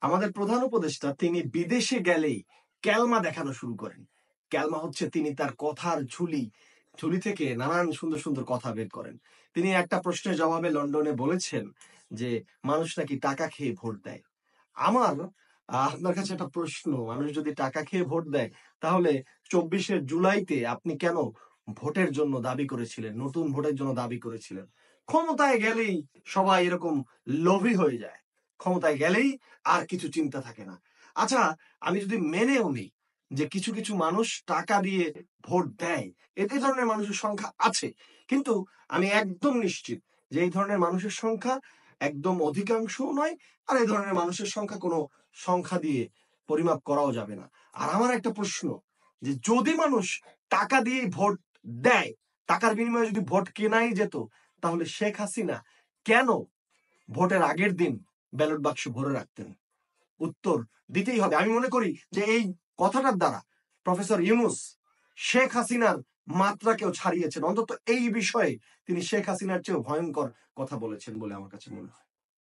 আমাদের প্রধান উপদেষ্টা তিনি বিদেশে গেলেই ক্যালমা দেখানো শুরু করেন। ক্যালমা হচ্ছে তিনি তার কথার ঝুলি থেকে নানান সুন্দর সুন্দর কথা বের করেন। তিনি একটা প্রশ্নের জবাবে লন্ডনে বলেছেন যে মানুষ নাকি টাকা খেয়ে ভোট দেয়। আমার আপনার কাছে একটা প্রশ্ন, মানুষ যদি টাকা খেয়ে ভোট দেয় তাহলে 24শে জুলাইতে আপনি কেন ভোটের জন্য দাবি করেছিলেন, নতুন ভোটের জন্য দাবি করেছিলেন? ক্ষমতায় গেলেই সবাই এরকম লোভী হয়ে যায়, ক্ষমতায় গেলেই আর কিছু চিন্তা থাকে না। আচ্ছা, আমি যদি মেনেও নিই যে কিছু কিছু মানুষ টাকা দিয়ে ভোট দেয়, এই ধরনের মানুষের সংখ্যা আছে, কিন্তু আমি একদম নিশ্চিত যে এই ধরনের মানুষের সংখ্যা একদম অধিকাংশও নয়, আর এই ধরনের মানুষের সংখ্যা কোনো সংখ্যা দিয়ে পরিমাপ করাও যাবে না। আর আমার একটা প্রশ্ন, যে যদি মানুষ টাকা দিয়ে ভোট দেয়, টাকার বিনিময়ে যদি ভোট কেনাই যেত, তাহলে শেখ হাসিনা কেন ভোটের আগের দিন ব্যালট বাক্স ভরে রাখতেন? উত্তর দিতেই হবে। আমি মনে করি যে এই কথাটার দ্বারা প্রফেসর ইউনূস শেখ হাসিনার মাত্রাকেও ছাড়িয়েছেন। অন্তত এই বিষয়ে তিনি শেখ হাসিনার চেয়েও ভয়ঙ্কর কথা বলেছেন বলে আমার কাছে মনে হয়।